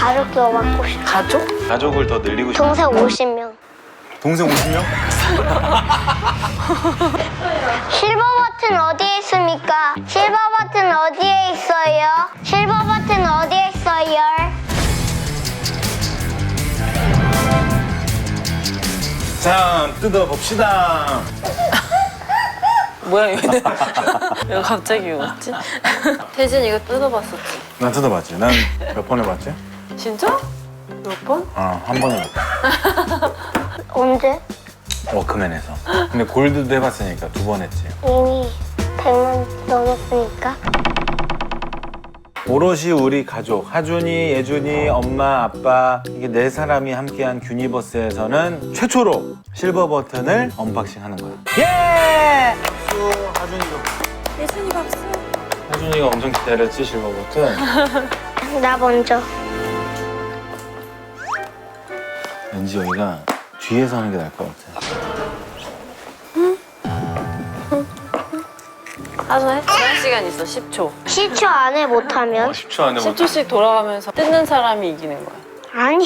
가족 더 받고 싶어. 가족? 가족을 더 늘리고 싶어. 동생 50명. 동생 50명? 실버 버튼 어디에 있습니까? 실버 버튼 어디에 있어요? 실버 버튼 어디에 있어요? 자, 뜯어봅시다. 뭐야 이거? 왜 갑자기 웃지? 태진 이거 뜯어봤었지? 난 뜯어봤지. 난 몇 번 해봤지? 진짜? 몇 번? 한 번 해봤지. 언제? 워크맨에서. 근데 골드도 해봤으니까 2번 했지. 이미 100만 넘었으니까. 오롯이 우리 가족, 하준이, 예준이, 엄마, 아빠 이게 4사람이 함께한 균이버스에서는 최초로 실버 버튼을 언박싱하는 거야. 예! 박수, 하준이도. 예준이 박수. 하준이가 엄청 기다렸지, 실버 버튼. 나 먼저. 왠지 여기가 뒤에서 하는 게 나을 것 같아. 하준아 제한 시간 있어 10초. 10초 안에 못하면? 10초 안에 10초씩 돌아가면서 뜯는 사람이 이기는 거야. 아니,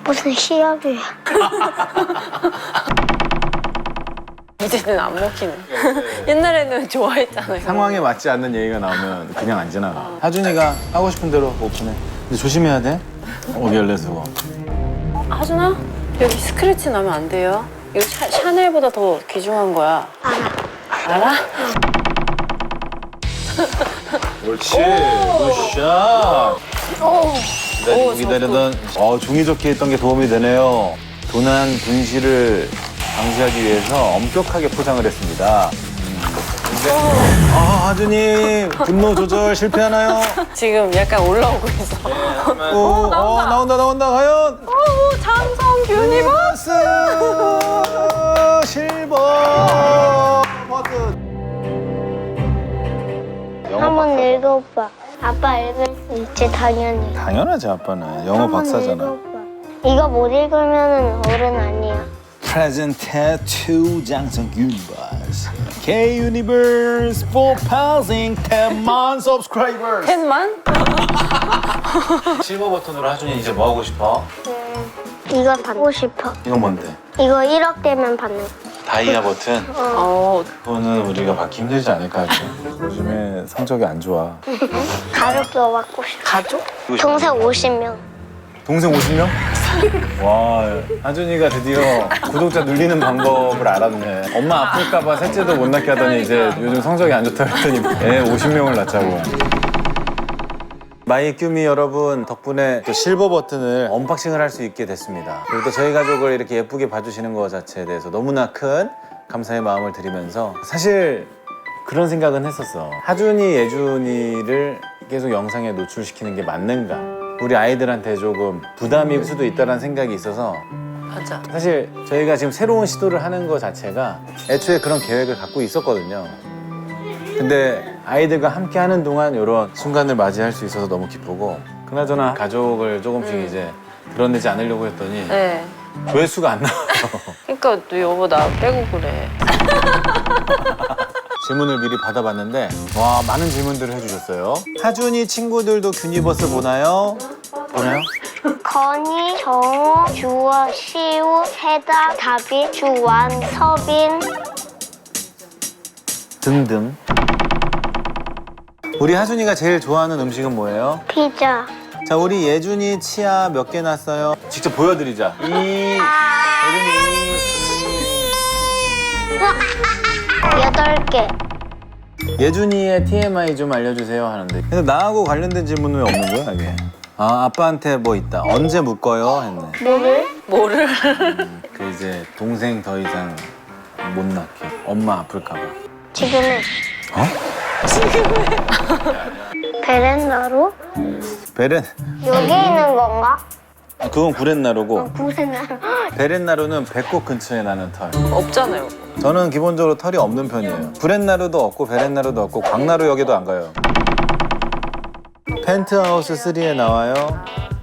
무슨 시합이야. 이제는 안 먹히네. 옛날에는 좋아했잖아요. 상황에 맞지 않는 얘기가 나오면 그냥 안 지나가. 하준이가 하고 싶은 대로 오픈해. 근데 조심해야 돼. 오결레수고. 하준아 여기 스크래치 나면 안 돼요. 이거 샤넬보다 더 귀중한 거야. 알아? 옳지. 굿샷. 기다리던 종이 적혀 있던 게 도움이 되네요. 도난 분실을 방지하기 위해서 엄격하게 포장을 했습니다. 하준이 분노 조절 실패하나요? 지금 약간 올라오고 있어. 나온다 과연. 장성 균이버스. 실버 버튼. 한번 읽어봐. 아빠 읽을 수 있지, 당연히. 당연하지 아빠는 영어 한번 박사잖아. 읽어봐. 이거 못 읽으면 어른 아니야. Present Tattoo 장성 균이버스 K Universe for passing 10만 subscribers. 10만? 실버 버튼으로 하준이 이제 뭐 하고 싶어? 이거 받고 싶어. 이건 뭔데? 이거 1억 되면 받는 거. 다이아 버튼? 어. 그거는 우리가 받기 힘들지 않을까 하지. 요즘에 성적이 안 좋아. 가족 더 받고 싶어. 가족? 동생 50명. 동생 50명? 와, 하준이가 드디어 구독자 늘리는 방법을 알았네. 엄마 아플까봐 셋째도 못 낳게 하더니 이제 요즘 성적이 안 좋다고 했더니 애 50명을 낳자고. 마이 큐미 여러분 덕분에 또 실버 버튼을 언박싱을 할 수 있게 됐습니다. 그리고 또 저희 가족을 이렇게 예쁘게 봐주시는 것 자체에 대해서 너무나 큰 감사의 마음을 드리면서 사실 그런 생각은 했었어. 하준이, 예준이를 계속 영상에 노출시키는 게 맞는가? 우리 아이들한테 조금 부담일 수도 있다는 생각이 있어서 맞아. 사실 저희가 지금 새로운 시도를 하는 것 자체가 애초에 그런 계획을 갖고 있었거든요. 근데 아이들과 함께 하는 동안 이런 순간을 맞이할 수 있어서 너무 기쁘고 그나저나 가족을 조금씩 이제 드러내지 않으려고 했더니 네. 조회수가 안 나와요. 그러니까 너 여보 나 빼고 그래. 질문을 미리 받아봤는데 와 많은 질문들을 해주셨어요. 하준이 친구들도 균이버스 보나요? 보나요? 건희, 정우, 주워, 시우, 세다, 다빈, 주완, 서빈. 등등. 우리 하준이가 제일 좋아하는 음식은 뭐예요? 피자. 자 우리 예준이 치아 몇 개 났어요? 직접 보여드리자. 예준이 8개. 예준이의 TMI 좀 알려주세요 하는데 근데 나하고 관련된 질문은 왜 없는 거야 이게? 아빠한테 뭐 있다. 언제 묶어요? 했네. 뭐를? 그 이제 동생 더 이상 못 낳게. 엄마 아플까 봐. 지금은. 어? 베렌나루? 베렌 여기 있는 건가? 그건 구렛나루고 구세나루. 베렌나루는 배꼽 근처에 나는 털. 없잖아요. 저는 기본적으로 털이 없는 편이에요. 구렛나루도 없고 베렌나루도 없고 광나루역에도 안 가요. 펜트하우스 3에 나와요.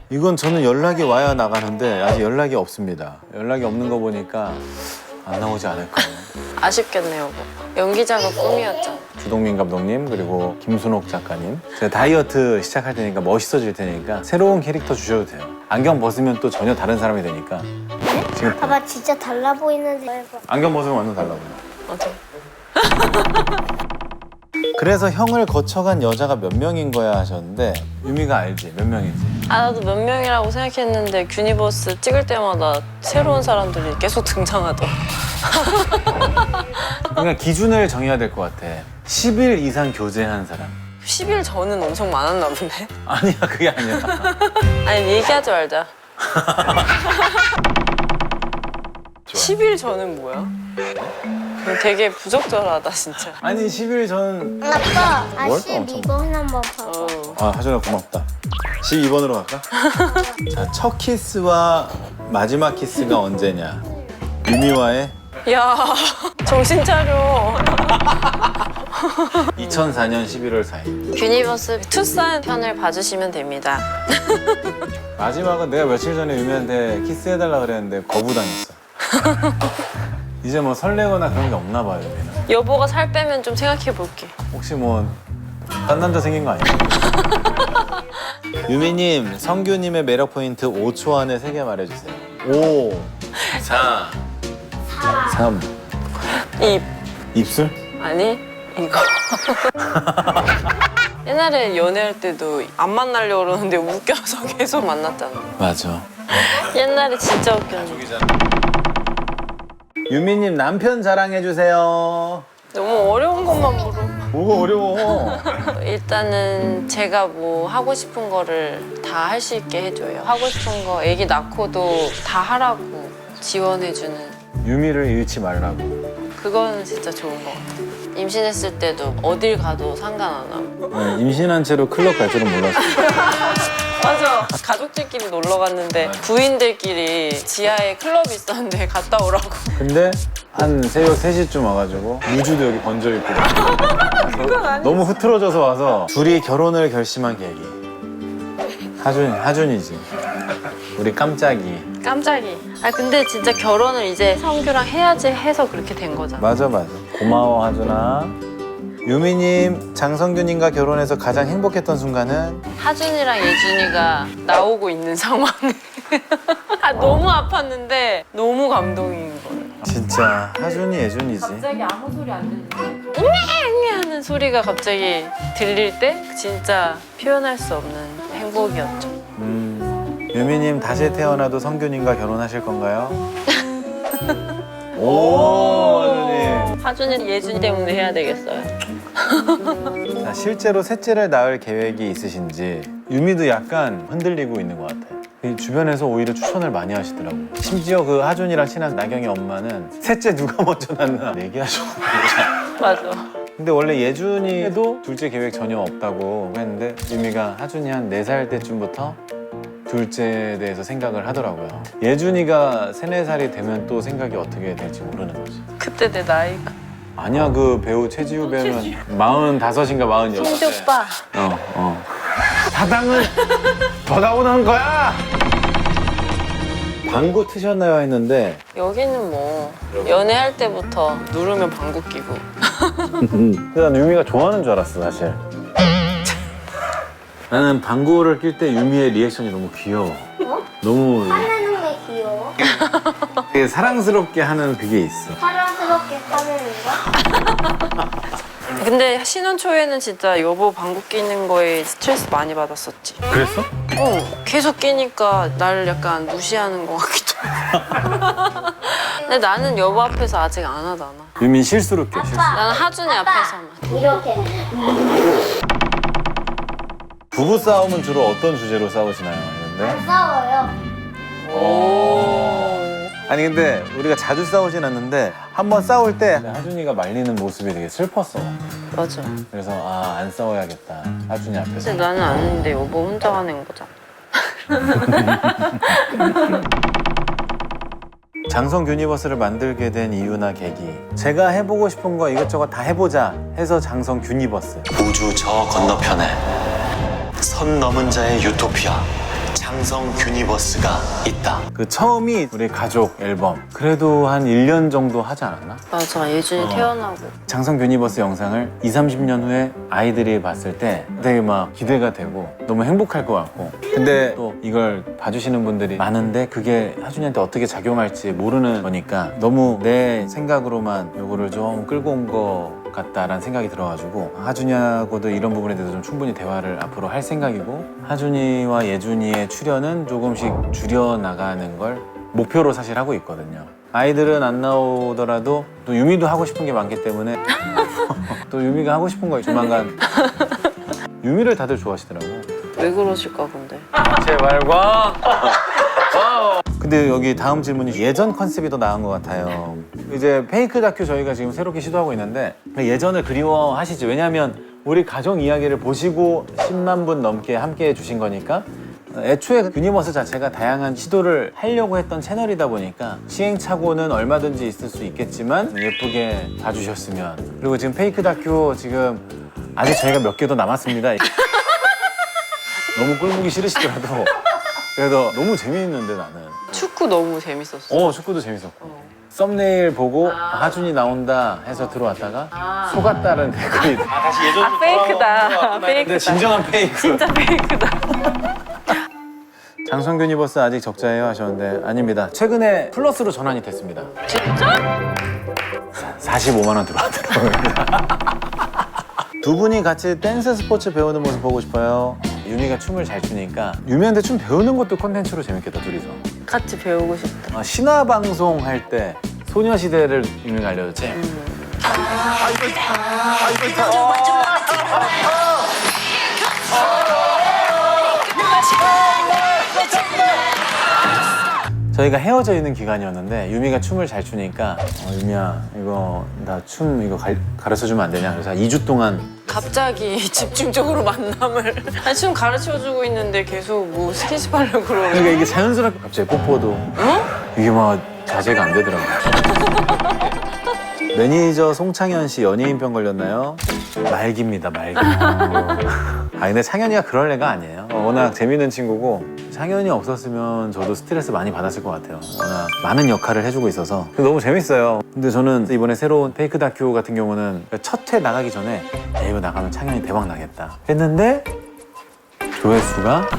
이건 저는 연락이 와야 나가는데 아직 연락이 없습니다. 연락이 없는 거 보니까 안 나오지 않을까. 아쉽겠네요, 여보. 연기자가 꿈이었잖아. 주동민 감독님 그리고 김순옥 작가님 제가 다이어트 시작할 테니까 멋있어질 테니까 새로운 캐릭터 주셔도 돼요. 안경 벗으면 또 전혀 다른 사람이 되니까. 지금 봐봐, 진짜 달라 보이는데. 안경 벗으면 완전 달라 보여. 맞아. 그래서 형을 거쳐간 여자가 몇 명인 거야 하셨는데 유미가 알지 몇 명인지. 아, 나도 몇 명이라고 생각했는데 균이버스 찍을 때마다 새로운 사람들이 계속 등장하더라. 그러니까 기준을 정해야 될 것 같아. 10일 이상 교제한 사람. 10일 전은 엄청 많았나 보네. 아니야 그게 아니야. 아니, 얘기하지 말자. 10일 전은 뭐야? 되게 부적절하다, 진짜. 아니 10일 전. 아빠, 뭘? 12번 한번 봐봐. 어. 아 하준아 고맙다. 12번으로 갈까? 자, 첫 키스와 마지막 키스가 언제냐? 유미와의 야, 정신 차려. 2004년 11월 4일. 균이버스 투싼 편을 봐주시면 됩니다. 마지막은 내가 며칠 전에 유미한테 키스해달라 그랬는데 거부당했어. 이제 뭐 설레거나 그런 게 없나 봐요, 유미는. 여보가 살 빼면 좀 생각해 볼게. 혹시 뭐 딴 남자 생긴 거 아니야? 유미님, 성규님의 매력 포인트 5초 안에 3개 말해주세요. 5, 4, 3. 입. 입술? 아니, 이거. 옛날에 연애할 때도 안 만나려고 그러는데 웃겨서 계속 만났잖아. 맞아. 옛날에 진짜 웃겼는데. 유미님 남편 자랑해주세요. 너무 어려운 것만 물어. 뭐가 어려워? 일단은 제가 뭐 하고 싶은 거를 다 할 수 있게 해줘요. 하고 싶은 거 애기 낳고도 다 하라고 지원해주는. 유미를 잃지 말라고. 그거는 진짜 좋은 것 같아요. 임신했을 때도 어딜 가도 상관 안 하고. 네, 임신한 채로 클럽 갈 줄은 몰랐어요. 맞아. 가족들끼리 놀러 갔는데 부인들끼리 지하에 클럽이 있었는데 갔다 오라고. 근데 한 새벽 3시쯤 와가지고 무주도 여기 번져있고 너무 흐트러져서 와서 둘이 결혼을 결심한 계기. 하준이지. 우리 깜짝이. 깜짝이. 아 근데 진짜 결혼을 이제 성규랑 해야지 해서 그렇게 된 거잖아. 맞아. 고마워 하준아. 유미님, 장성규님과 결혼해서 가장 행복했던 순간은? 하준이랑 예준이가 나오고 있는 상황. 아 너무 아팠는데 너무 감동인 거예요. 진짜 하준이 예준이지. 갑자기 아무 소리 안 들리는데 웅이 하는 소리가 갑자기 들릴 때 진짜 표현할 수 없는 행복이었죠. 유미님 다시 태어나도 성규님과 결혼하실 건가요? 오, 하준이. 하준이 예준이 때문에 해야 되겠어요. 자, 실제로 셋째를 낳을 계획이 있으신지 유미도 약간 흔들리고 있는 것 같아요. 이 주변에서 오히려 추천을 많이 하시더라고. 심지어 그 하준이랑 친한 나경이 엄마는 셋째 누가 먼저 낳나 얘기하셔. 맞아. 근데 원래 예준이도 둘째 계획 전혀 없다고 했는데 유미가 하준이 한 4살 때쯤부터 둘째에 대해서 생각을 하더라고요. 예준이가 3, 4살이 되면 또 생각이 어떻게 될지 모르는 거지. 그때 내 나이가. 아니야, 그 배우 최지우 배우는 45인가 46. 성규 오빠. 사당은 더 나오는 거야! 방구 트셨나요 했는데 여기는 뭐 연애할 때부터 누르면 방구 끼고. 근데 난 유미가 좋아하는 줄 알았어 사실. 나는 방구를 낄 때 유미의 리액션이 너무 귀여워. 너무 화내는 게 귀여워. 되게 사랑스럽게 하는 그게 있어. 사랑스럽게 화내는 거? 근데 신혼 초에는 진짜 여보 방구 끼는 거에 스트레스 많이 받았었지. 그랬어? 계속 끼니까 나를 약간 무시하는 것 같기도 해. 근데 나는 여보 앞에서 아직 안 하잖아. 유미 실수로 껴 실수. 나는 하준이 앞에서만. 이렇게. 부부 싸움은 주로 어떤 주제로 싸우시나요? 이런데? 싸워요. 아니 근데 우리가 자주 싸우진 않는데 한 번 싸울 때 하준이가 말리는 모습이 되게 슬펐어. 맞아. 그래서 아, 안 싸워야겠다. 하준이 앞에서. 근데 나는 아는데 여보 혼자 화낸 거잖아. 장성 유니버스를 만들게 된 이유나 계기. 제가 해보고 싶은 거 이것저것 다 해보자 해서 장성 유니버스. 우주 저 건너편에 선 넘은 자의 유토피아 장성 장성 균이버스가 있다. 그 처음이 우리 가족 앨범. 그래도 한 1년 정도 하지 않았나? 맞아, 예준이 태어나고. 장성 균이버스 영상을 20, 30년 후에 아이들이 봤을 때 되게 막 기대가 되고 너무 행복할 것 같고. 근데 또 이걸 봐주시는 분들이 많은데 그게 하준이한테 어떻게 작용할지 모르는 거니까 너무 내 생각으로만 요거를 좀 끌고 온 것 같다라는 생각이 들어가지고 하준이하고도 이런 부분에 대해서 좀 충분히 대화를 앞으로 할 생각이고 하준이와 예준이의 출연은 조금씩 줄여나가는 걸 목표로 사실 하고 있거든요. 아이들은 안 나오더라도 또 유미도 하고 싶은 게 많기 때문에 또 유미가 하고 싶은 거 조만간 유미를 다들 좋아하시더라고. 왜 그러실까, 근데? 제발 과. 근데 여기 다음 질문이 예전 컨셉이 더 나은 것 같아요. 이제 페이크 다큐 저희가 지금 새롭게 시도하고 있는데 예전을 그리워하시죠. 왜냐하면 우리 가정 이야기를 보시고 10만 분 넘게 함께 해주신 거니까 애초에 유니버스 자체가 다양한 시도를 하려고 했던 채널이다 보니까 시행착오는 얼마든지 있을 수 있겠지만 예쁘게 봐주셨으면. 그리고 지금 페이크 다큐 지금 아직 저희가 몇 개 더 남았습니다. 너무 꼴보기 싫으시더라도 그래도 너무 재미있는데 나는. 축구 너무 재밌었어. 축구도 재밌었고. 썸네일 보고 하준이 나온다 해서 들어왔다가 속았다는 댓글이. 다시 예전 페이크다. 근데 페이크다. 진정한 페이크. 진짜 페이크다. 장성 균이버스 아직 적자예요 하셨는데 아닙니다. 최근에 플러스로 전환이 됐습니다. 진짜? 45만 원 들어왔더라고요. 두 분이 같이 댄스 스포츠 배우는 모습 보고 싶어요. 유미가 춤을 잘 추니까 유미한테 춤 배우는 것도 콘텐츠로 재밌겠다 둘이서. 같이 배우고 싶다. 신화 방송 할 때 소녀시대를 유미가 알려줬지. 저희가 헤어져 있는 기간이었는데 유미가 춤을 잘 추니까 유미야 이거 나 춤 이거 가르쳐주면 안 되냐? 그래서 한 2주 동안 갑자기 집중적으로 만남을. 아니, 춤 가르쳐주고 있는데 계속 뭐 스킨십 하려고 그러고. 그러니까 이게 자연스럽게 갑자기 뽀뽀도 이게 막 자제가 안 되더라고요. 매니저 송창현 씨 연예인병 걸렸나요? 말기입니다, 말기. 근데 창현이가 그럴 애가 아니에요. 워낙 재밌는 친구고 창현이 없었으면 저도 스트레스 많이 받았을 것 같아요. 워낙 많은 역할을 해주고 있어서 너무 재밌어요. 근데 저는 이번에 새로운 페이크 다큐 같은 경우는 첫 회 나가기 전에 이거 나가면 창현이 대박 나겠다 했는데 조회수가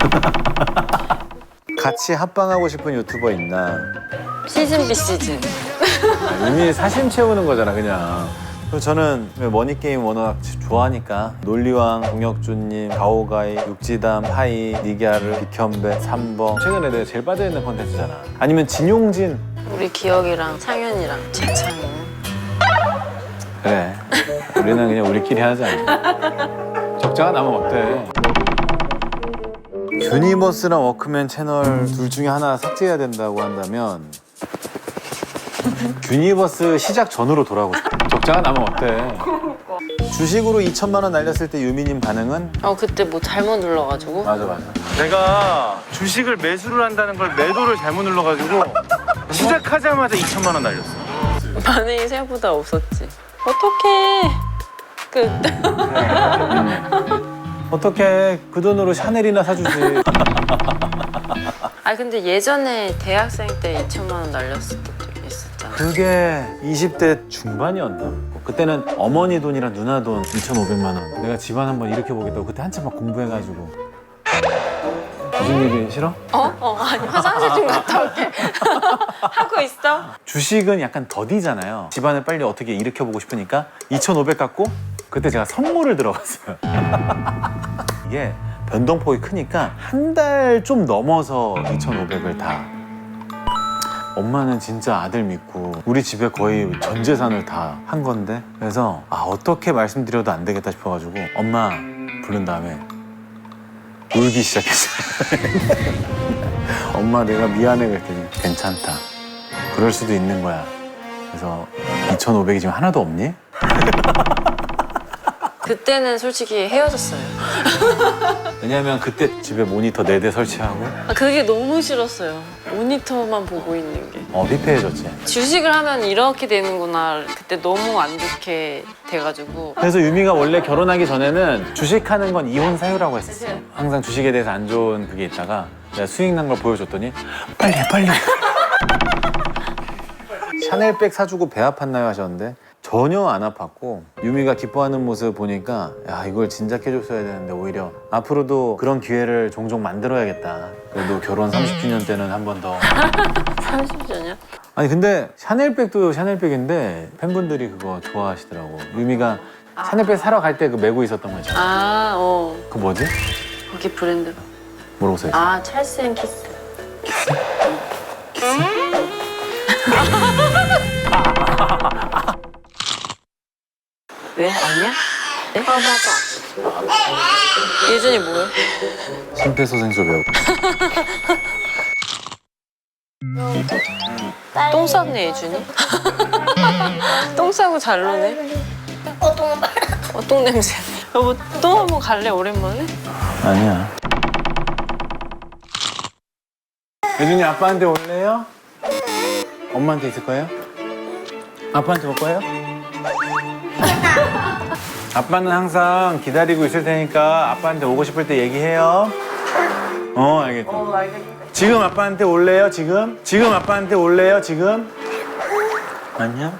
같이 합방하고 싶은 유튜버 있나? 시즌 비시즌. 이미 사심 채우는 거잖아 그냥. 그리고 저는 머니게임 워낙 좋아하니까 논리왕, 공혁준님, 가오가이, 육지담, 하이, 니갸르, 비현배, 3번 최근에 내가 제일 빠져있는 콘텐츠잖아. 아니면 진용진. 우리 기혁이랑 창현이랑 재창이. 그래 우리는 그냥 우리끼리 하자. 적자가 나면 어때? 유니버스랑 워크맨 채널 둘 중에 하나 삭제해야 된다고 한다면 유니버스 시작 전으로 돌아오고 싶어. 적자가 나면 어때? 주식으로 2천만 원 날렸을 때 유미님 반응은? 그때 뭐 잘못 눌러가지고. 맞아. 내가 주식을 매수를 한다는 걸 매도를 잘못 눌러가지고 시작하자마자 2천만 원 날렸어. 반응이 생각보다 없었지. 어떡해. 어떻게 그 돈으로 샤넬이나 사주지. 근데 예전에 대학생 때 2천만 원 날렸을 때도 있었잖아. 그게 20대 중반이었나? 그때는 어머니 돈이랑 누나 돈 2,500만 원. 내가 집안 한번 일으켜보겠다고 그때 한참 막 공부해가지고. 무슨 얘기 싫어? 아니, 화장실 좀 갔다 올게. 하고 있어? 주식은 약간 더디잖아요. 집안을 빨리 어떻게 일으켜보고 싶으니까 2,500 갖고 그때 제가 선물을 들어갔어요. 이게 변동폭이 크니까 한 달 좀 넘어서 2,500을 다. 엄마는 진짜 아들 믿고 우리 집에 거의 전 재산을 다 한 건데 그래서 어떻게 말씀드려도 안 되겠다 싶어가지고 엄마 부른 다음에 울기 시작했어요. 엄마 내가 미안해 그랬더니 괜찮다. 그럴 수도 있는 거야. 그래서 2,500이 지금 하나도 없니? 그때는 솔직히 헤어졌어요. 왜냐면 그때 집에 모니터 4대 설치하고 그게 너무 싫었어요. 모니터만 보고 있는 게. 피폐해졌지. 주식을 하면 이렇게 되는구나. 그때 너무 안 좋게 돼가지고. 그래서 유미가 원래 결혼하기 전에는 주식하는 건 이혼 사유라고 했었어. 항상 주식에 대해서 안 좋은 그게 있다가 내가 수익 난 걸 보여줬더니 빨리 해, 빨리. 샤넬백 사주고 배 아팠나요 하셨는데 전혀 안 아팠고 유미가 기뻐하는 모습 보니까 야 이걸 진작해줬어야 되는데 오히려 앞으로도 그런 기회를 종종 만들어야겠다. 그래도 결혼 30주년 때는 한 번 더. 30주년? 아니 근데 샤넬백도 샤넬백인데 팬분들이 그거 좋아하시더라고. 유미가 샤넬백 사러 갈 때 그 메고 있었던 거 있잖아. 아, 어. 그거 뭐지? 거기 브랜드. 뭐라고 써있어? 아, 찰스 앤 키스. 왜? 아니야? 네? 맞아. 예준이 뭐해? 심폐소생술 배우고. 똥 쌌네, 예준이? 똥 싸고 잘 노네? 똥 냄새. 여보, 똥 한번 갈래, 오랜만에? 아니야. 예준이 아빠한테 올래요? 엄마한테 있을 거예요? 아빠한테 올 거예요? 아빠는 항상 기다리고 있을 테니까 아빠한테 오고 싶을 때 얘기해요. 알겠다. 지금 아빠한테 올래요? 지금? 지금 아빠한테 올래요? 지금? 안녕?